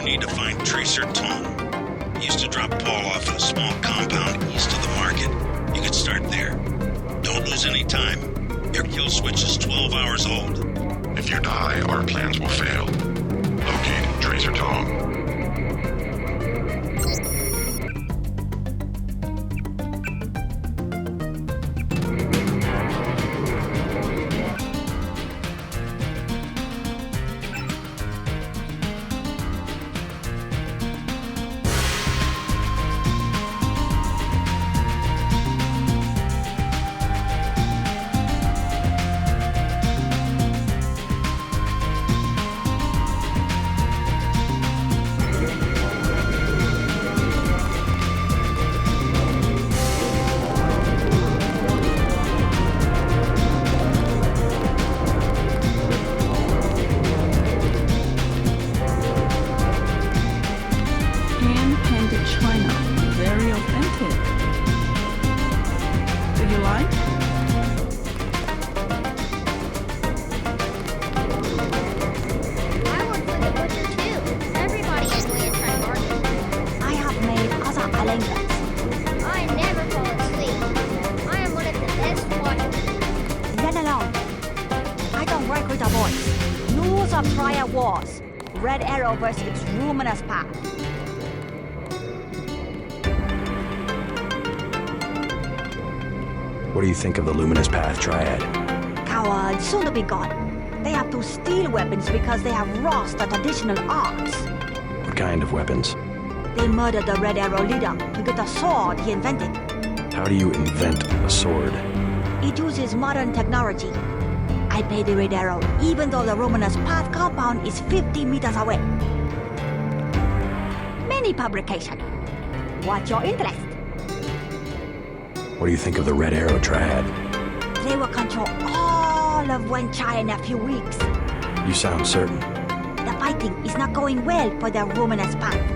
need to find Tracer Tong. He used to drop Paul off at a small compound east of the market. You could start there. Don't lose any time. Your kill switch is 12 hours old. If you die, our plans will fail. Locate Tracer Tong. Rules of Triad Wars. Red Arrow versus its luminous path. What do you think of the Luminous Path Triad? Cowards, soon to be gone. They have to steal weapons because they have lost the traditional arts. What kind of weapons? They murdered the Red Arrow leader to get the sword he invented. How do you invent a sword? It uses modern technology. I paid the Red Arrow even though the Luminous Path compound is 50 meters away. Many publication. What's your interest? What do you think of the Red Arrow Triad? They will control all of Wenchai in a few weeks. You sound certain. The fighting is not going well for the Luminous Path.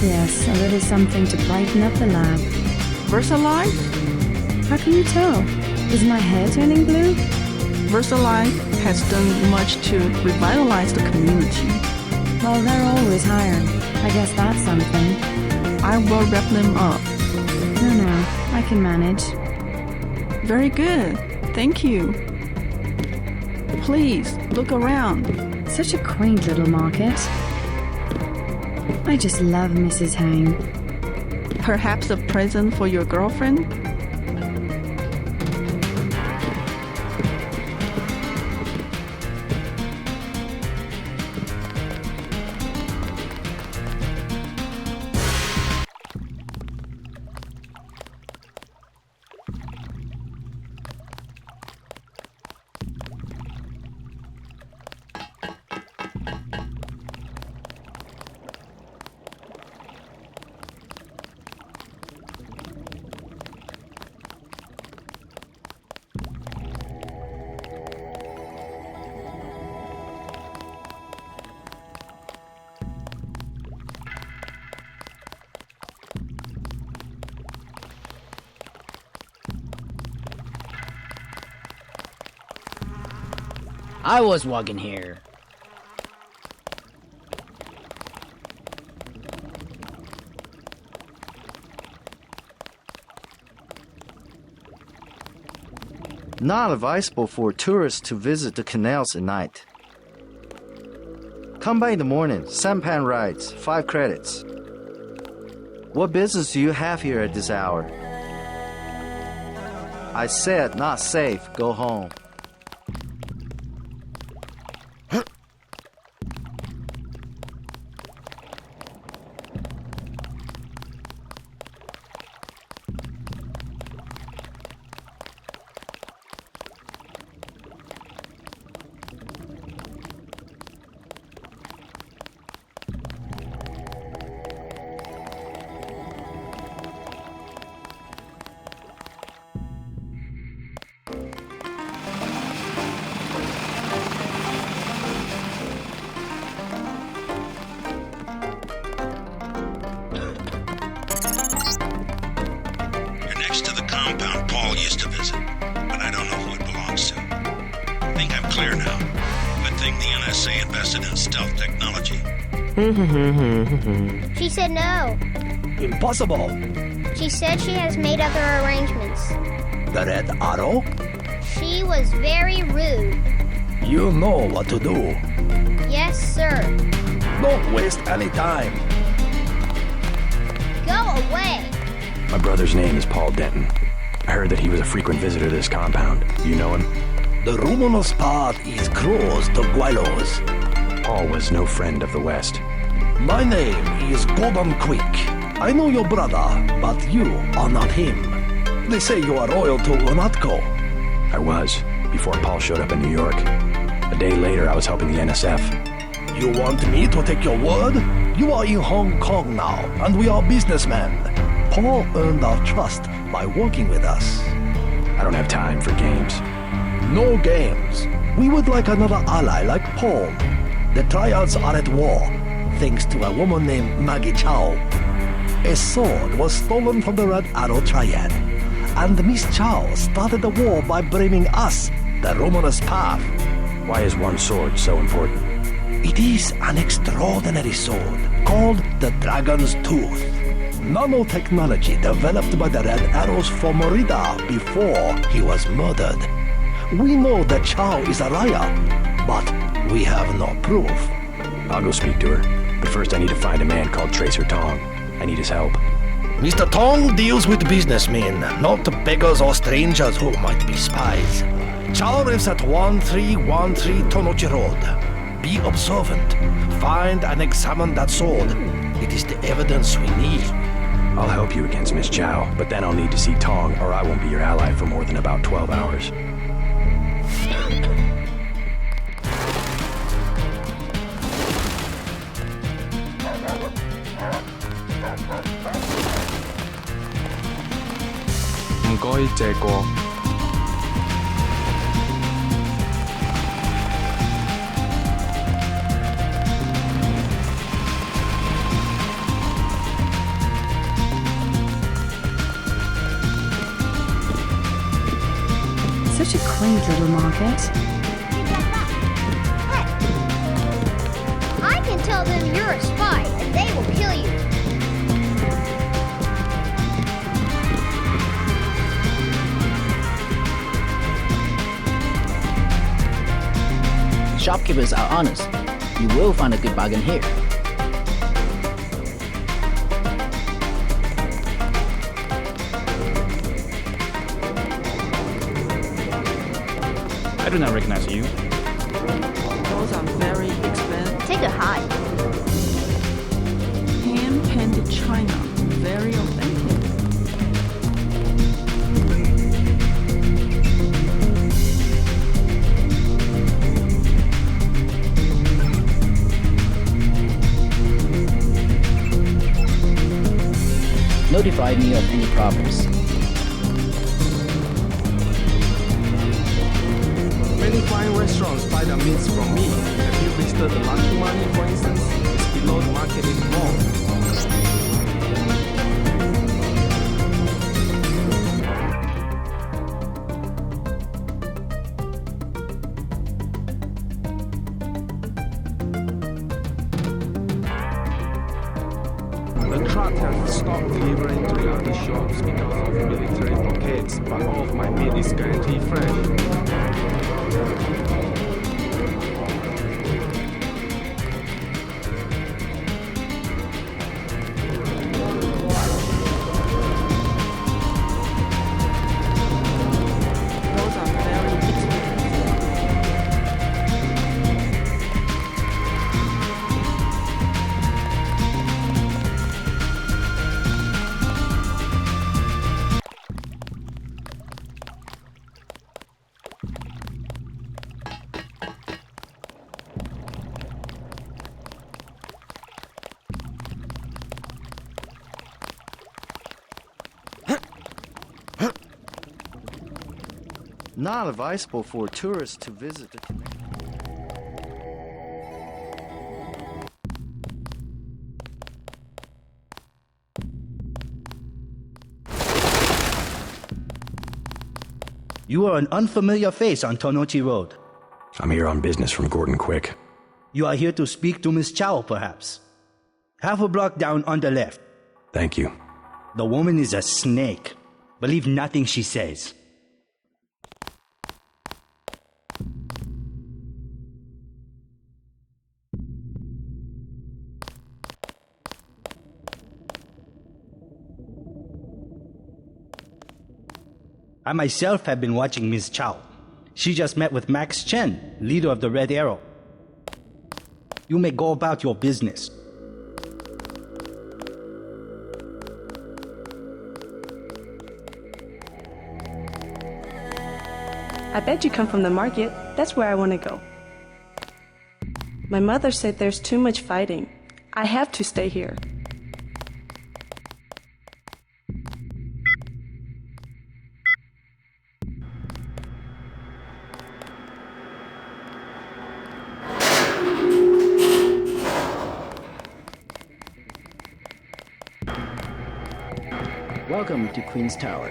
Yes, a little something to brighten up the lab. VersaLife? How can you tell? Is my hair turning blue? VersaLife has done much to revitalize the community. Well, they're always hiring. I guess that's something. I will wrap them up. No, I can manage. Very good. Thank you. Please, look around. Such a quaint little market. I just love Mrs. Hang. Perhaps a present for your girlfriend? I was walking here. Not advisable for tourists to visit the canals at night. Come by in the morning. Sampan rides, 5 credits. What business do you have here at this hour? I said not safe. Go home. NSA invested in stealth technology. She said no. Impossible. She said she has made other arrangements. The Red Arrow? She was very rude. You know what to do. Yes, sir. Don't waste any time. Go away. My brother's name is Paul Denton. I heard that he was a frequent visitor to this compound. You know him? The Rumonos path is close to Guilos. Paul was no friend of the West. My name is Gordon Quick. I know your brother, but you are not him. They say you are loyal to Unatco. I was, before Paul showed up in New York. A day later, I was helping the NSF. You want me to take your word? You are in Hong Kong now, and we are businessmen. Paul earned our trust by working with us. I don't have time for games. No games. We would like another ally like Paul. The Triads are at war, thanks to a woman named Maggie Chow. A sword was stolen from the Red Arrow Triad, and Miss Chow started the war by blaming us, the Romanus Path. Why is one sword so important? It is an extraordinary sword called the Dragon's Tooth. Nanotechnology developed by the Red Arrows for Morida before he was murdered. We know that Chow is a liar, but we have no proof. I'll go speak to her. But first I need to find a man called Tracer Tong. I need his help. Mr. Tong deals with businessmen, not beggars or strangers who might be spies. Chow lives at 1313 Tonochi Road. Be observant. Find and examine that sword. It is the evidence we need. I'll help you against Miss Chow, but then I'll need to see Tong, or I won't be your ally for more than about 12 hours. Such a quaint little market. I can tell them you're a spy, and they will kill you. Shopkeepers are honest. You will find a good bargain here. I do not recognize you. Those are very expensive. Take a hike. Hand-painted china. Very authentic. Notify me of any problems. Many fine restaurants buy their meats from me. Have you visited the Lucky Money, for instance? It's below the market in the mall. The truck has stopped delivering to the other shops because of military blockades, but all of my meat is guaranteed fresh. Those are very expensive. Not advisable for tourists to visit the connection. You are an unfamiliar face on Tonochi Road. I'm here on business from Gordon Quick. You are here to speak to Miss Chow, perhaps. Half a block down on the left. Thank you. The woman is a snake. Believe nothing she says. I myself have been watching Miss Chow. She just met with Max Chen, leader of the Red Arrow. You may go about your business. I bet you come from the market. That's where I want to go. My mother said there's too much fighting. I have to stay here. Welcome to Queen's Tower.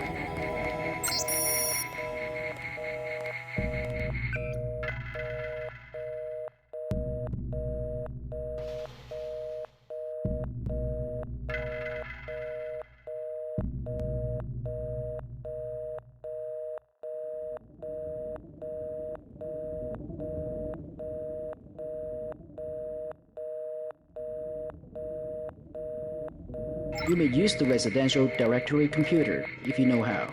You may use the residential directory computer if you know how.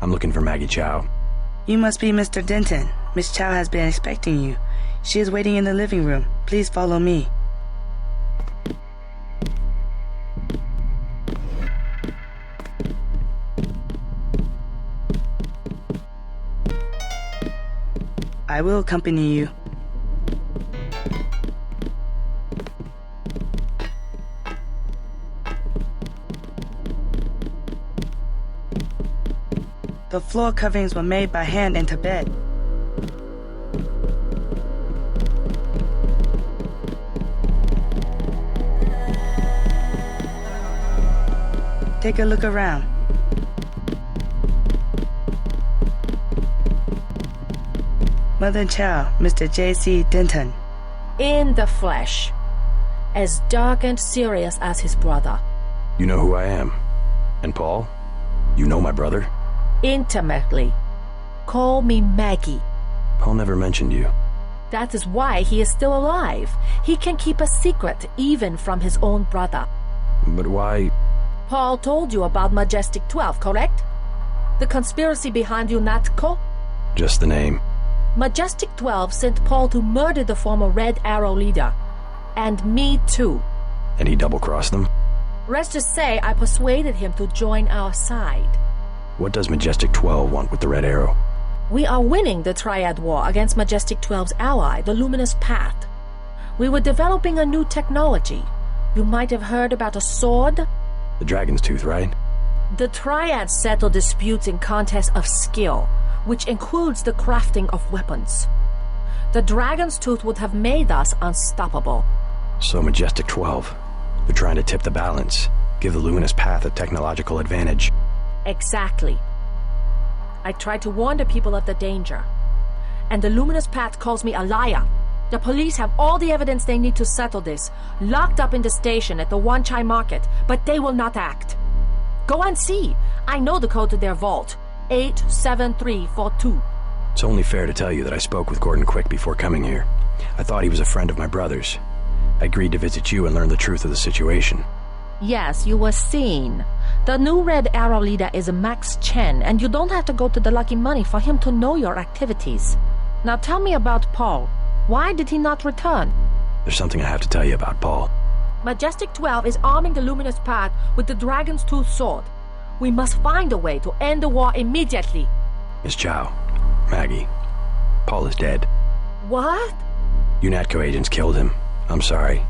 I'm looking for Maggie Chow. You must be Mr. Denton. Miss Chow has been expecting you. She is waiting in the living room. Please follow me. I will accompany you. The floor coverings were made by hand in Tibet. Take a look around. Mother Chow, Mr. J.C. Denton. In the flesh. As dark and serious as his brother. You know who I am. And Paul? You know my brother? Intimately. Call me Maggie. Paul never mentioned you. That is why he is still alive. He can keep a secret even from his own brother. But why? Paul told you about Majestic 12, correct? The conspiracy behind UNATCO? Just the name. Majestic 12 sent Paul to murder the former Red Arrow leader. And me too. And he double-crossed them? Let's just say I persuaded him to join our side. What does Majestic 12 want with the Red Arrow? We are winning the Triad War against Majestic 12's ally, the Luminous Path. We were developing a new technology. You might have heard about a sword? The Dragon's Tooth, right? The Triads settle disputes in contests of skill, which includes the crafting of weapons. The Dragon's Tooth would have made us unstoppable. So Majestic 12, they're trying to tip the balance, give the Luminous Path a technological advantage. Exactly. I tried to warn the people of the danger. And the Luminous Path calls me a liar. The police have all the evidence they need to settle this, locked up in the station at the Wanchai Market, but they will not act. Go and see. I know the code to their vault. 87342. It's only fair to tell you that I spoke with Gordon Quick before coming here. I thought he was a friend of my brother's. I agreed to visit you and learn the truth of the situation. Yes, you were seen. The new Red Arrow leader is Max Chen, and you don't have to go to the Lucky Money for him to know your activities. Now tell me about Paul. Why did he not return? There's something I have to tell you about Paul. Majestic 12 is arming the Luminous Path with the Dragon's Tooth sword. We must find a way to end the war immediately. Miss Chow, Maggie, Paul is dead. What? UNATCO agents killed him. I'm sorry.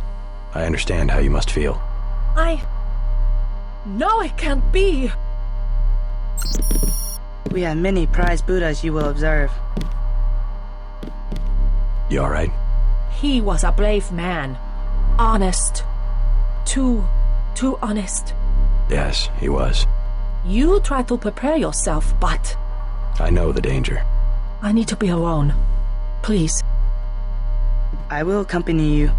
I understand how you must feel. No, it can't be. We have many prize Buddhas you will observe. You alright? He was a brave man. Honest. Too honest. Yes, he was. You try to prepare yourself, but... I know the danger. I need to be alone. Please. I will accompany you.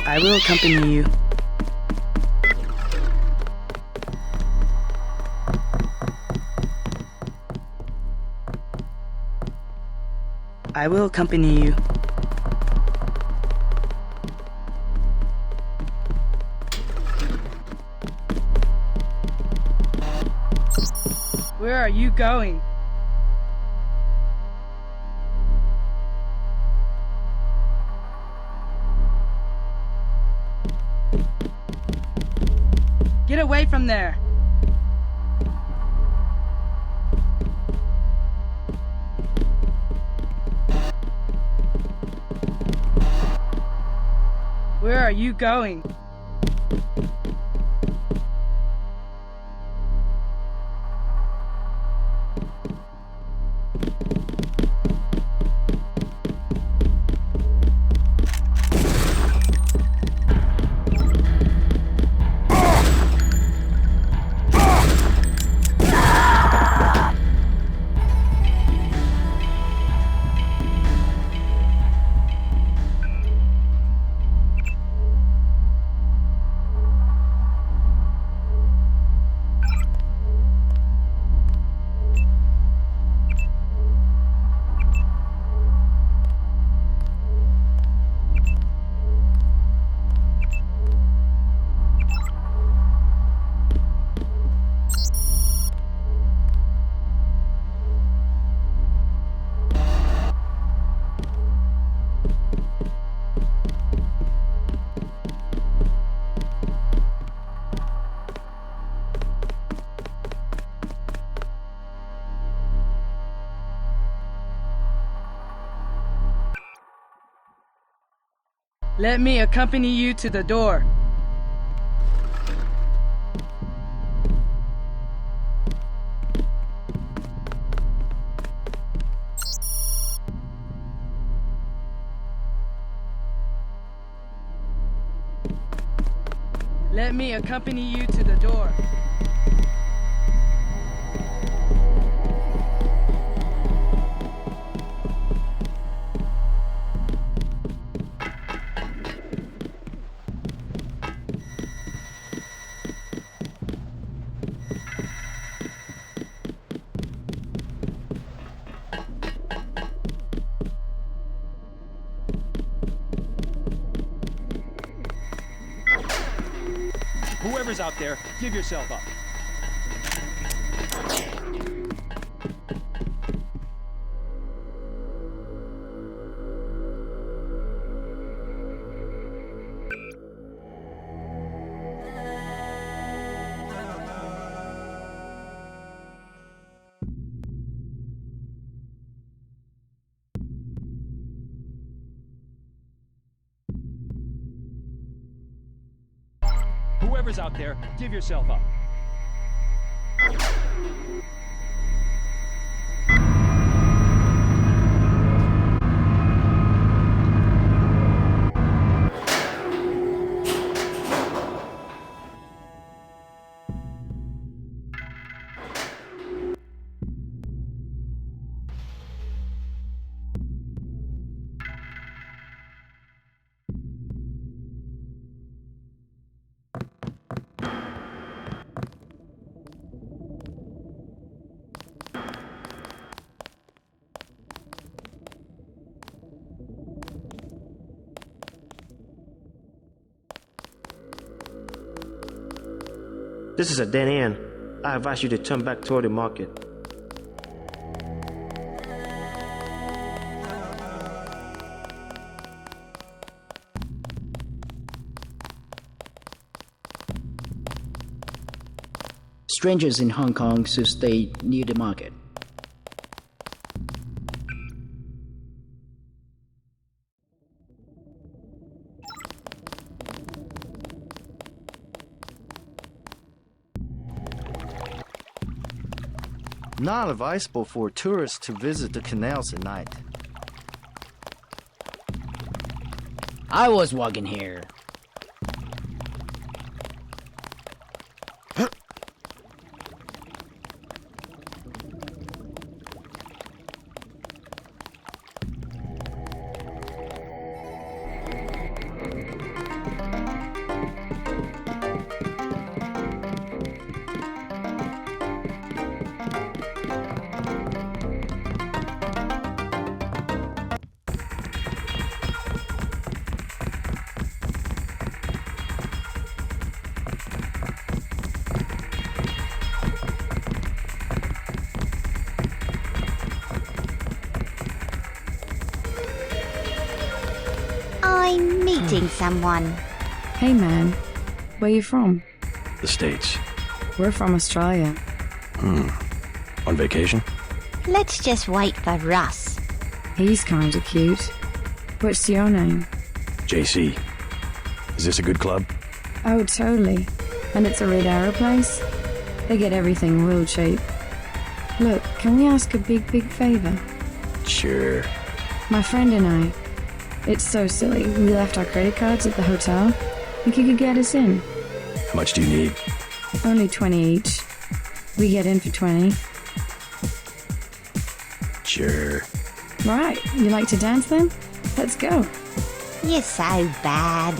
I will accompany you. I will accompany you. Where are you going? Get away from there! Where are you going? Let me accompany you to the door. Let me accompany you to the door. Whoever's out there, give yourself up. Whoever's out there, give yourself up. This is a dead end. I advise you to turn back toward the market. Strangers in Hong Kong should stay near the market. Not advisable for tourists to visit the canals at night. I was walking here. I'm meeting someone. Hey man, where you from? The States. We're from Australia. On vacation? Let's just wait for Russ. He's kinda cute. What's your name? JC. Is this a good club? Oh, totally. And it's a Red Arrow place? They get everything real cheap. Look, can we ask a big favor? Sure. My friend and I. It's so silly. We left our credit cards at the hotel. Think you could get us in? How much do you need? Only 20 each. We get in for 20. Sure. Right. You like to dance then? Let's go. You're so bad.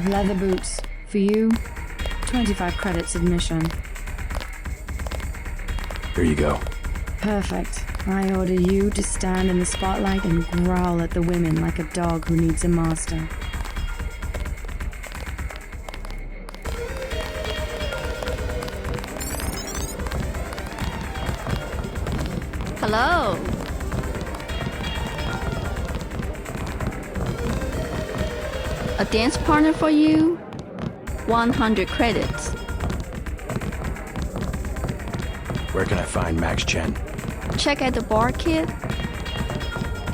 Leather boots. For you, 25 credits admission. Here you go. Perfect. I order you to stand in the spotlight and growl at the women like a dog who needs a master. Hello. A dance partner for you? 100 credits. Where can I find Max Chen? check at the bar, kid?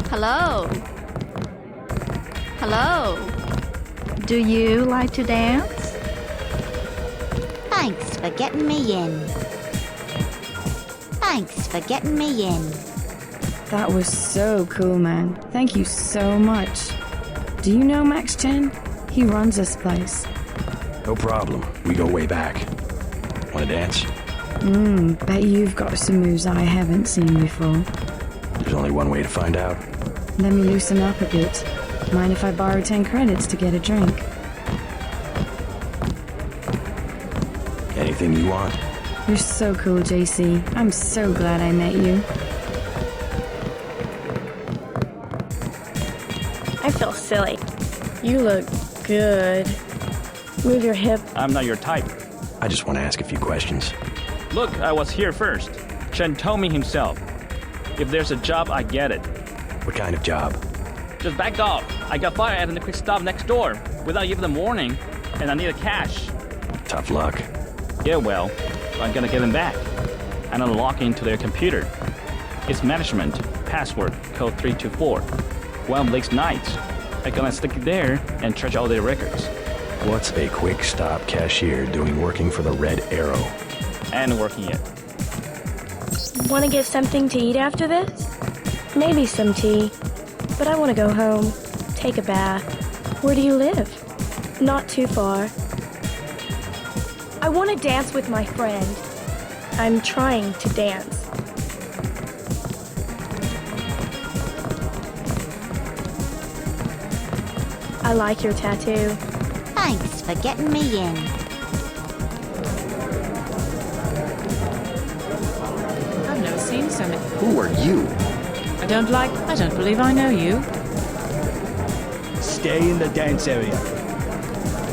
Hello? Hello? Do you like to dance? Thanks for getting me in. Thanks for getting me in. That was so cool, man. Thank you so much. Do you know Max Chen? He runs this place. No problem. We go way back. Wanna dance? Bet you've got some moves I haven't seen before. There's only one way to find out. Let me loosen up a bit. Mind if I borrow 10 credits to get a drink? Anything you want? You're so cool, JC. I'm so glad I met you. I feel silly. You look good. Move your hip. I'm not your type. I just want to ask a few questions. Look, I was here first. Chen told me himself. If there's a job, I get it. What kind of job? Just back off. I got fired at the quick stop next door without even a warning, and I needed cash. Tough luck. Yeah, well, I'm gonna get them back. And I'll log into their computer. It's management, password, code 324. One of Blake's nights. I'm gonna stick it there and trash all their records. What's a quick stop cashier doing working for the Red Arrow? And working it. Want to get something to eat after this? Maybe some tea. But I want to go home. Take a bath. Where do you live? Not too far. I want to dance with my friend. I'm trying to dance. I like your tattoo. Thanks for getting me in. I've never seen so many. Who are you? I don't believe I know you. Stay in the dance area.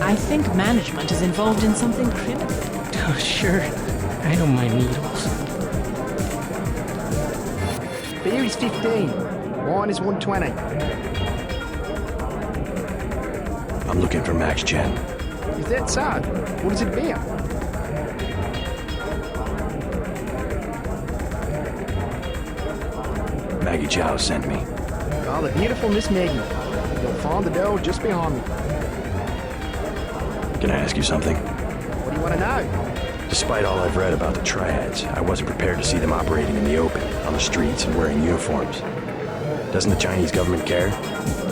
I think management is involved in something criminal. Oh, sure. I don't mind needles. Beer is 15. Wine is 120. I'm looking for Max Chen. Is that so? What is it about? Maggie Chow sent me. Oh, the beautiful Miss Maggie. You'll find the door just behind me. Can I ask you something? What do you want to know? Despite all I've read about the triads, I wasn't prepared to see them operating in the open, on the streets, and wearing uniforms. Doesn't the Chinese government care?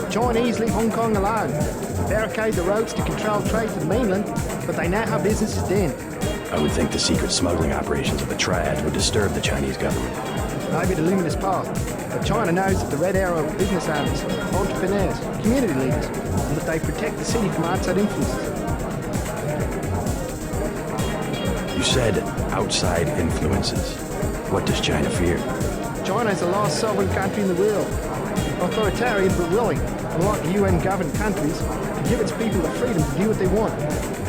Chinese leave Hong Kong alone. Barricade the roads to control trade to the mainland, but they know how business is done. I would think the secret smuggling operations of the triads would disturb the Chinese government. Maybe the luminous path, but China knows that the Red Arrow are business owners, entrepreneurs, community leaders, and that they protect the city from outside influences. You said outside influences. What does China fear? China is the last sovereign country in the world. Authoritarian but willing, unlike UN-governed countries, to give its people the freedom to do what they want.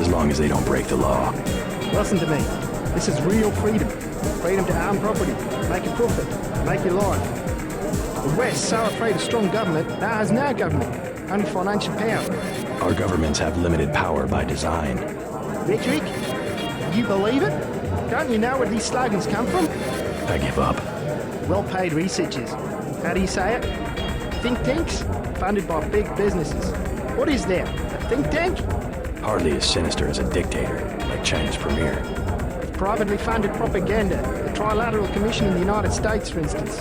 As long as they don't break the law. Listen to me. This is real freedom. Freedom to own property, make a profit, make your life. The West, so afraid of strong government, now has no government, only financial power. Our governments have limited power by design. Rhetoric? You believe it? Don't you know where these slogans come from? I give up. Well-paid researchers. How do you say it? Think tanks? Funded by big businesses. What is that? A think tank? Hardly as sinister as a dictator, like China's premier. Privately funded propaganda. The Trilateral Commission in the United States, for instance.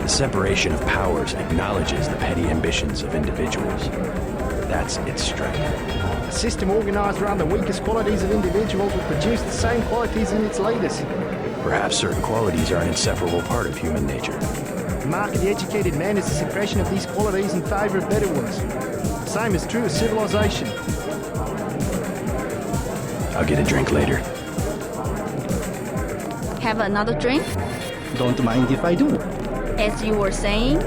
The separation of powers acknowledges the petty ambitions of individuals. That's its strength. A system organized around the weakest qualities of individuals will produce the same qualities in its leaders. Perhaps certain qualities are an inseparable part of human nature. The mark of the educated man is the suppression of these qualities in favor of better ones. The same is true of civilization. I'll get a drink later. Have another drink? Don't mind if I do. As you were saying?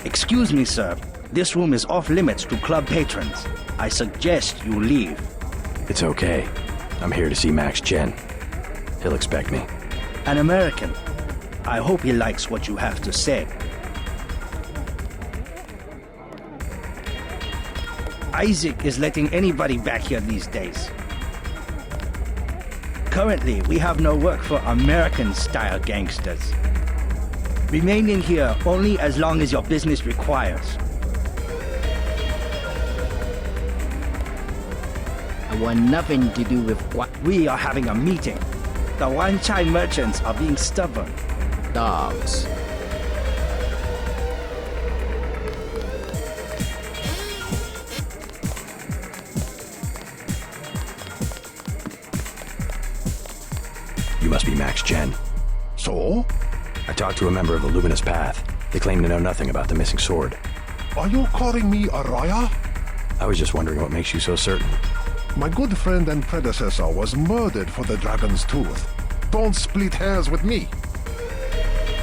Excuse me, sir. This room is off limits to club patrons. I suggest you leave. It's okay. I'm here to see Max Chen. He'll expect me. An American. I hope he likes what you have to say. Isaac is letting anybody back here these days. Currently, we have no work for American-style gangsters. Remain in here only as long as your business requires. I want nothing to do with what We are having a meeting. The Wan-Chai merchants are being stubborn. dogs. You must be Max Chen. So? I talked to a member of the Luminous Path. They claim to know nothing about the missing sword. Are you calling me a liar? I was just wondering what makes you so certain. My good friend and predecessor was murdered for the Dragon's Tooth. Don't split hairs with me.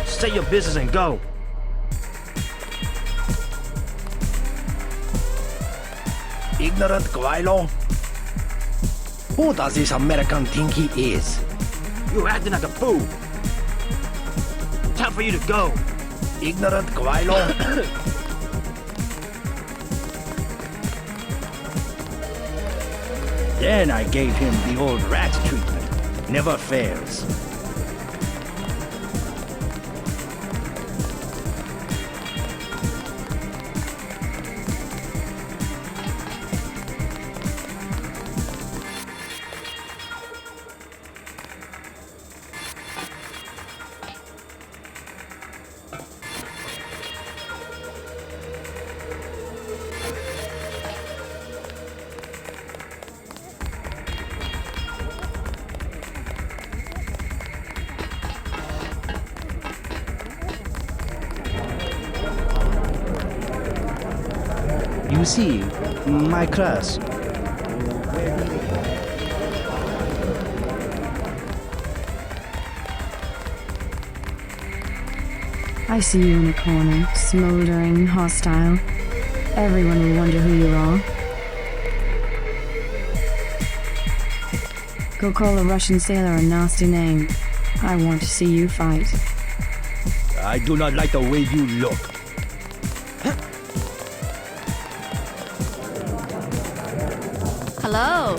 Say your business and go. Ignorant Gwailo? Who does this American think he is? You're acting like a fool. Time for you to go. Ignorant Gwailo? Then I gave him the old rat treatment. Never fails. You see, my class. I see you in a corner, smoldering, hostile. Everyone will wonder who you are. Go call a Russian sailor a nasty name. I want to see you fight. I do not like the way you look. Hello.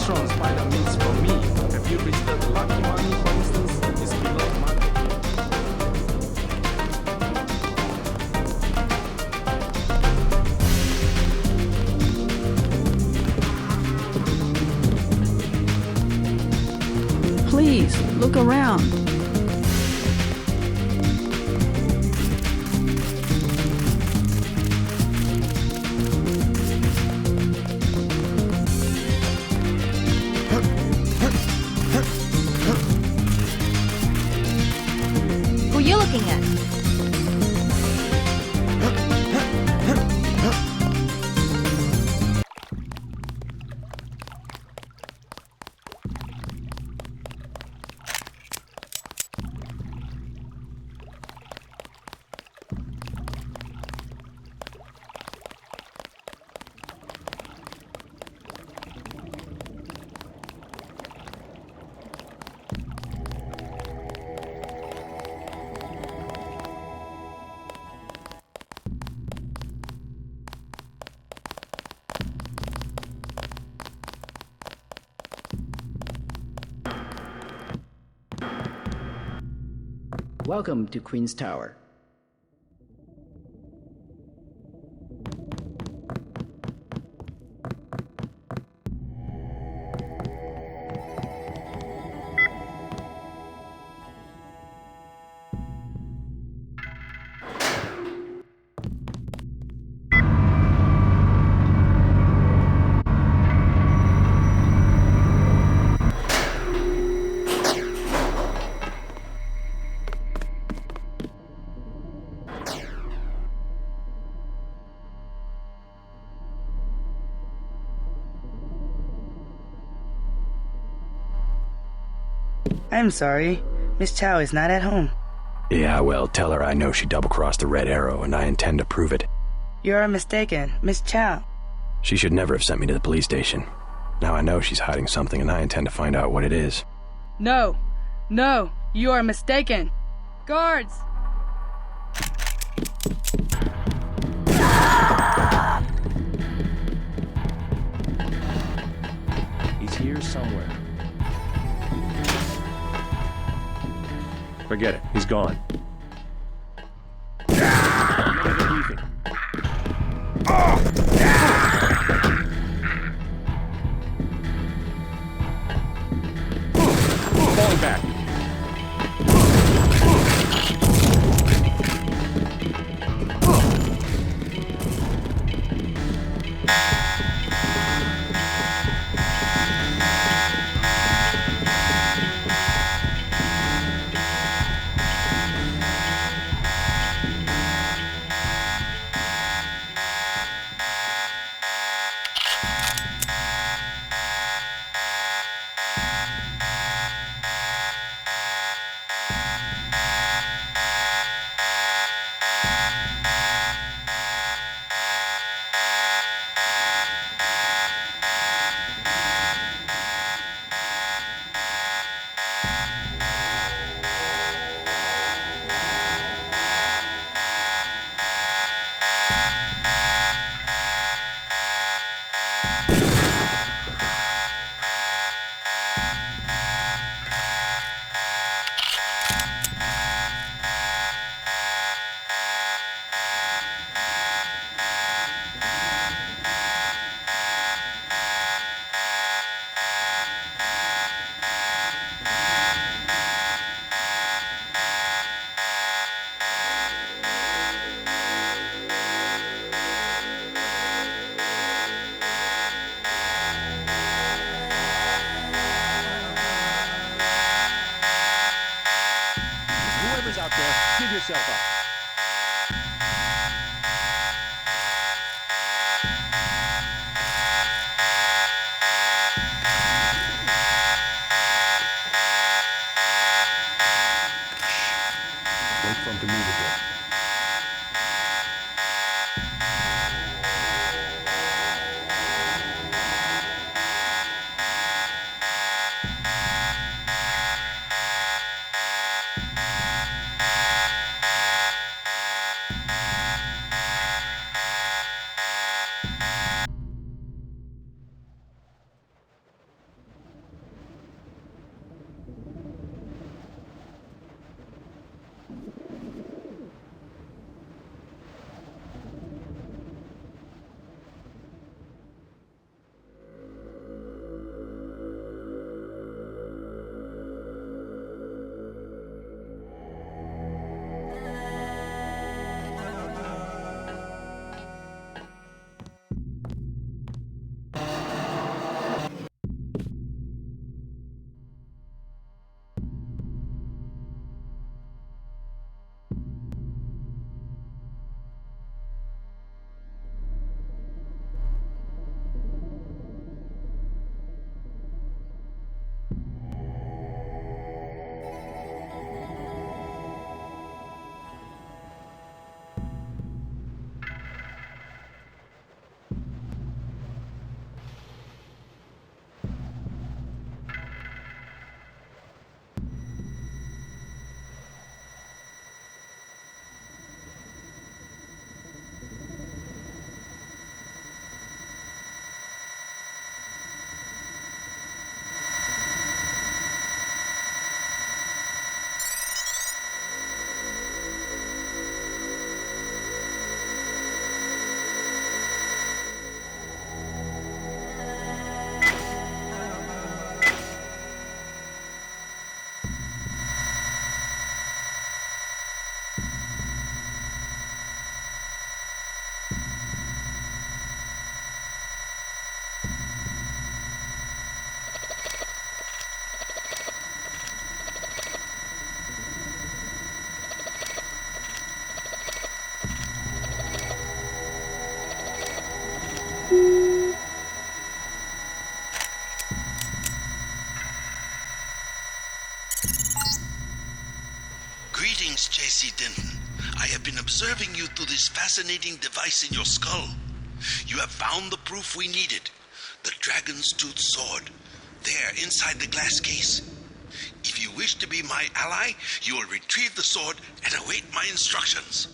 restaurants buy the meats from me. Have you visited the Lucky Money, for instance? It's below market. Please, look around. Who you looking at? Welcome to Queen's Tower. I'm sorry. Miss Chow is not at home. Yeah, well, tell her I know she double-crossed the Red Arrow, and I intend to prove it. You are mistaken. Miss Chow. She should never have sent me to the police station. Now I know she's hiding something, and I intend to find out what it is. No. No. You are mistaken. Guards! He's here somewhere. Forget it. He's gone. Falling back. see, Denton. I have been observing you through this fascinating device in your skull. You have found the proof we needed. The dragon's tooth sword. There, inside the glass case. If you wish to be my ally, you will retrieve the sword and await my instructions.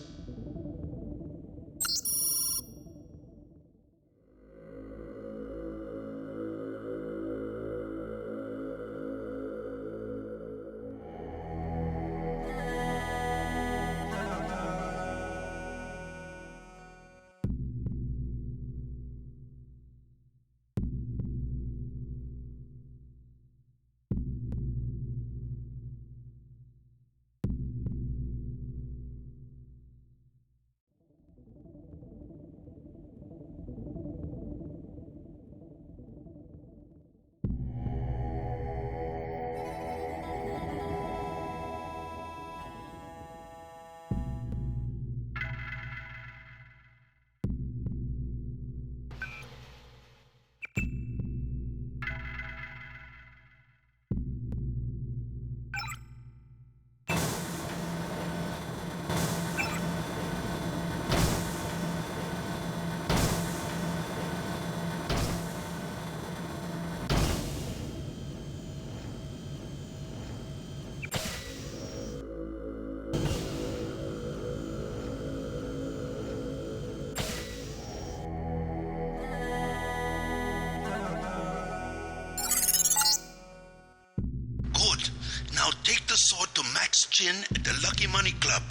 Now take the sword to Max Chin at the Lucky Money Club.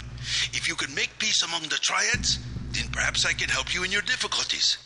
If you can make peace among the triads, then perhaps I can help you in your difficulties.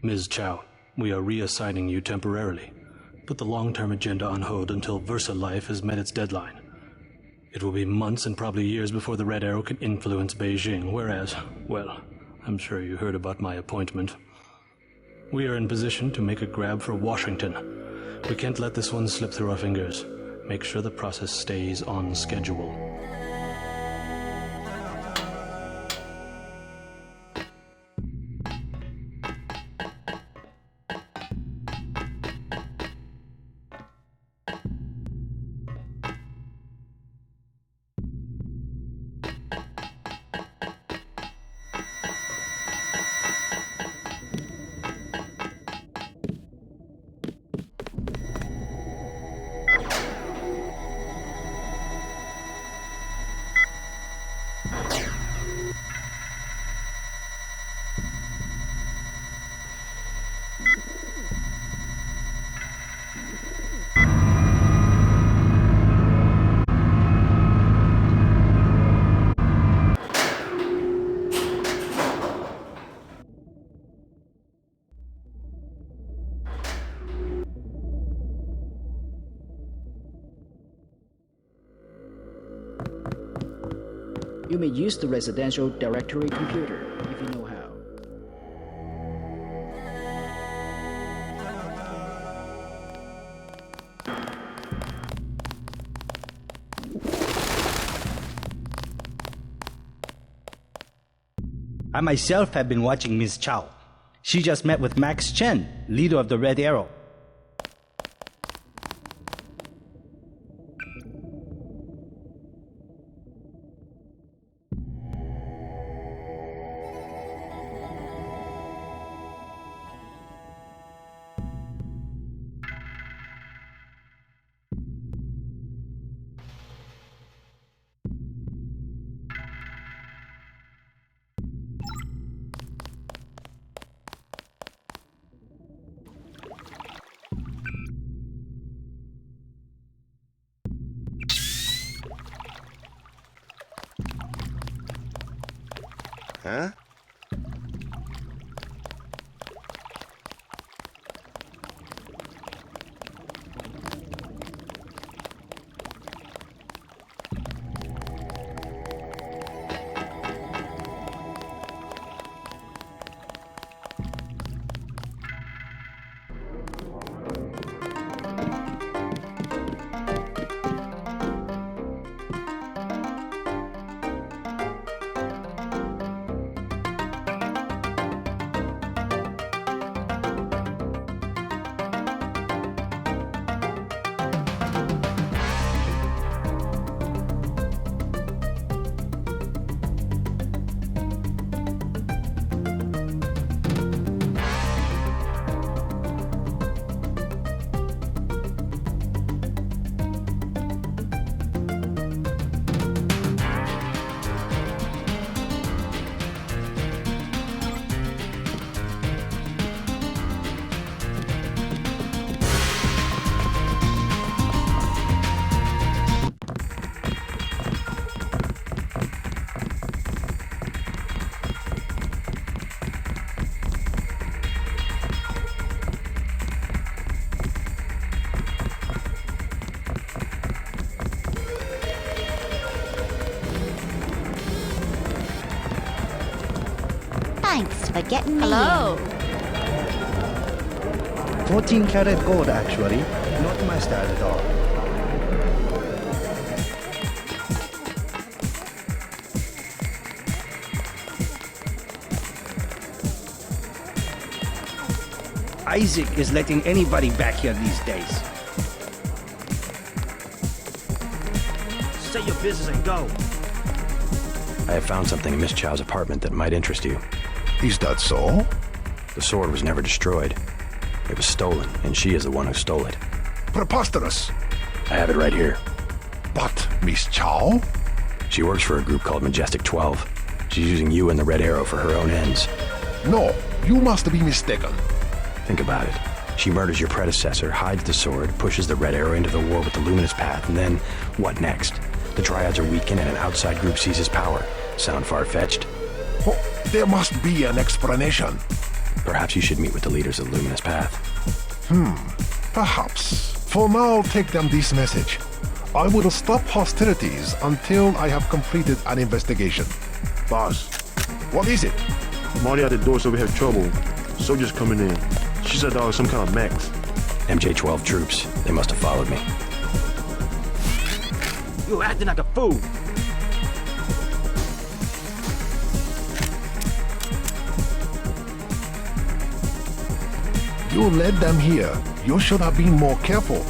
Ms. Chow, we are reassigning you temporarily. Put the long-term agenda on hold until Versa Life has met its deadline. It will be months and probably years before the Red Arrow can influence Beijing, whereas, well, I'm sure you heard about my appointment. We are in position to make a grab for Washington. We can't let this one slip through our fingers. Make sure the process stays on schedule. You may use the residential directory computer if you know how. I myself have been watching Ms. Chow. She just met with Max Chen, leader of the Red Arrow. Huh? Thanks for getting me Hello. 14 karat gold, actually. Not my style at all. Isaac is letting anybody back here these days. Say your business and go. I have found something in Miss Chow's apartment that might interest you. Is that so? The sword was never destroyed. It was stolen, and she is the one who stole it. Preposterous. I have it right here. But Miss Chow? She works for a group called Majestic 12. She's using you and the Red Arrow for her own ends. No, you must be mistaken. Think about it. She murders your predecessor, hides the sword, pushes the Red Arrow into the war with the Luminous Path, and then, what next? The Triads are weakened and an outside group seizes power. Sound far-fetched? Oh, there must be an explanation. Perhaps you should meet with the leaders of Luminous Path. Perhaps. For now, take them this message. I will stop hostilities until I have completed an investigation. Boss, What is it? Marty at the door said we have trouble. Soldiers coming in. She said there was some kind of mechs. MJ-12 troops. They must have followed me. You're acting like a fool. You led them here. You should have been more careful.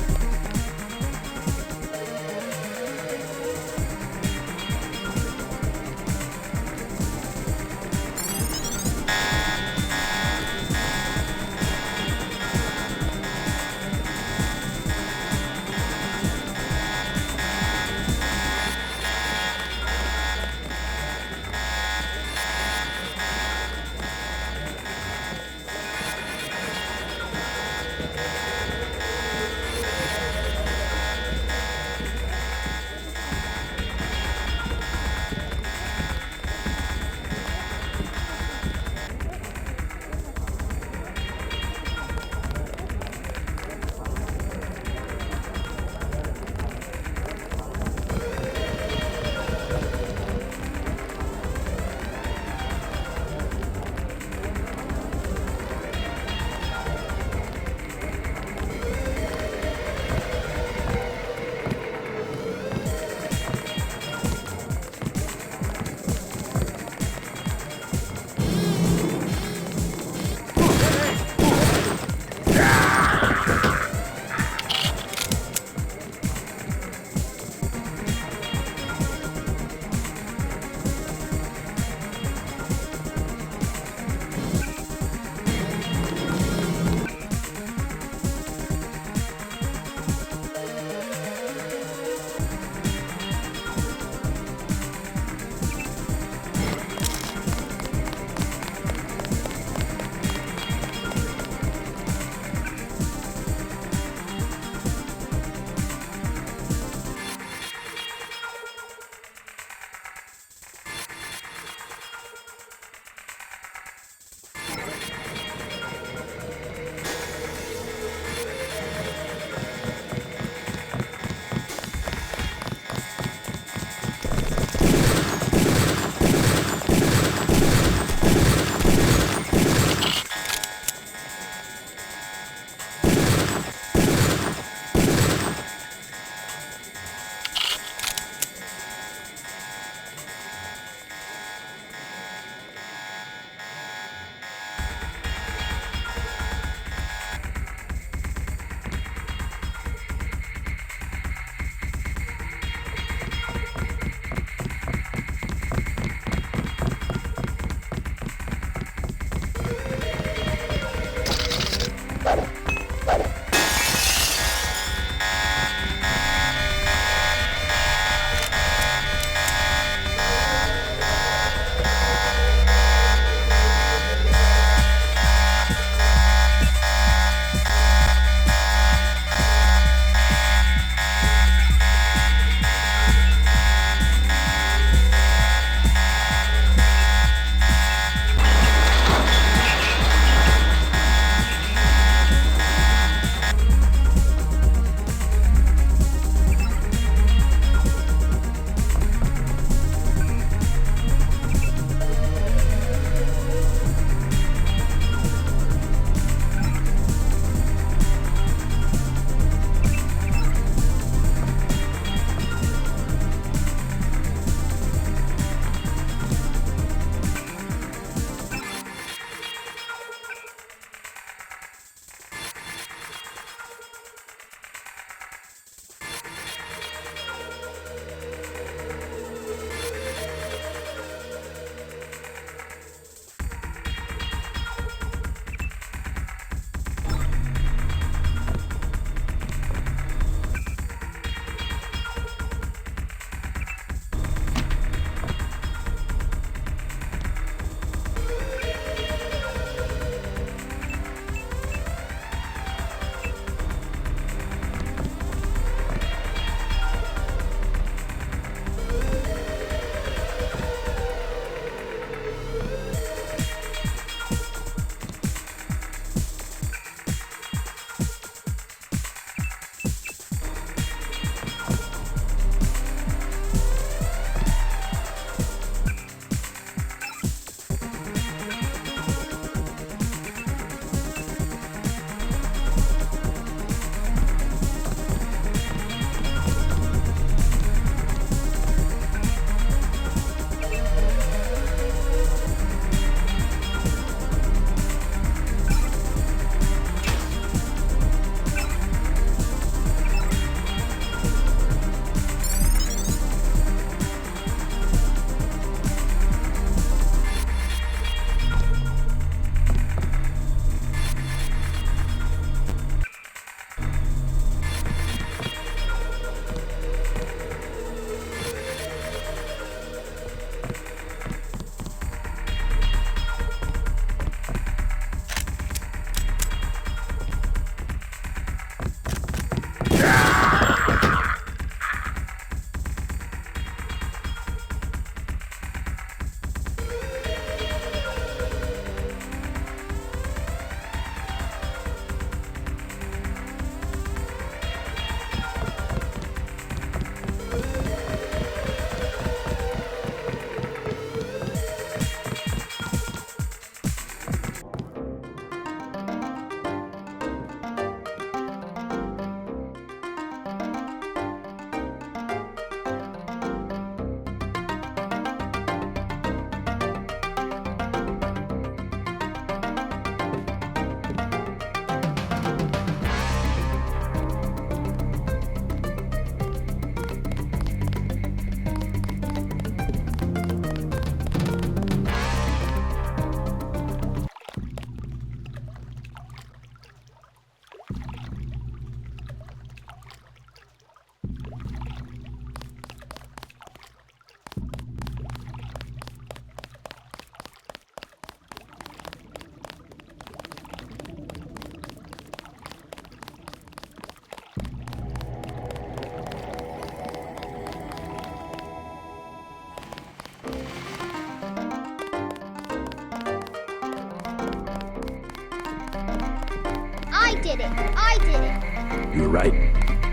did it. I did it. You were right.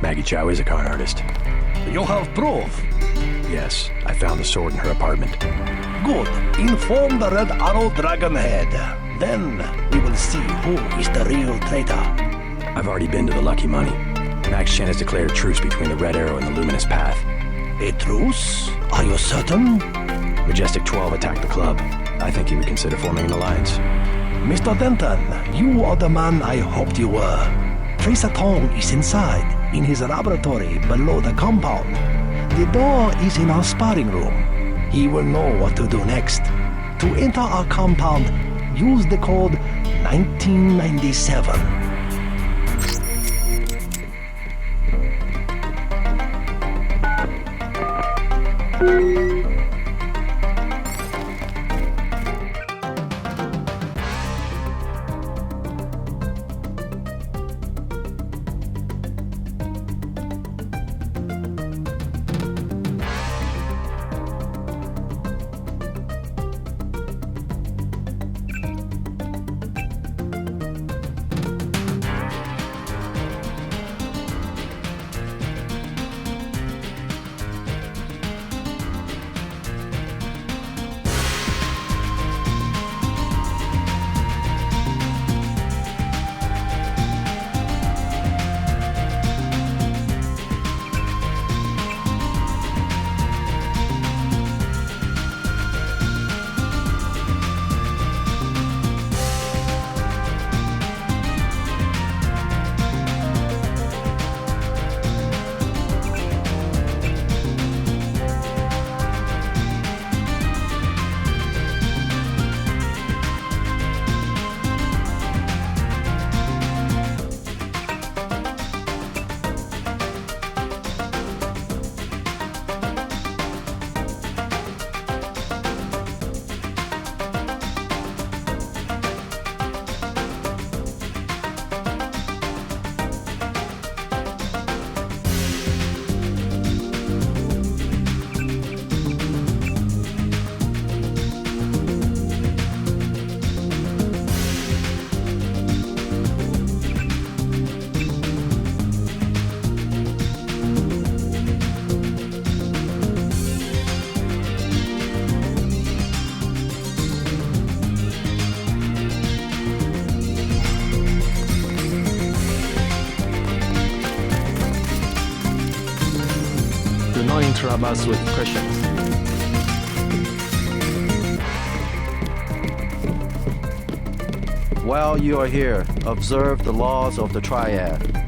Maggie Chow is a con artist. You have proof? Yes, I found the sword in her apartment. Good. Inform the Red Arrow Dragon Head. Then we will see who is the real traitor. I've already been to the Lucky Money. Max Chen has declared a truce between the Red Arrow and the Luminous Path. A truce? Are you certain? Majestic 12 attacked the club. I think he would consider forming an alliance. Mr. Denton, you are the man I hoped you were. Tracer Tong is inside, in his laboratory below the compound. The door is in our sparring room. He will know what to do next. To enter our compound, use the code 1997. Interrupt us with questions. While you are here, observe the laws of the Triad.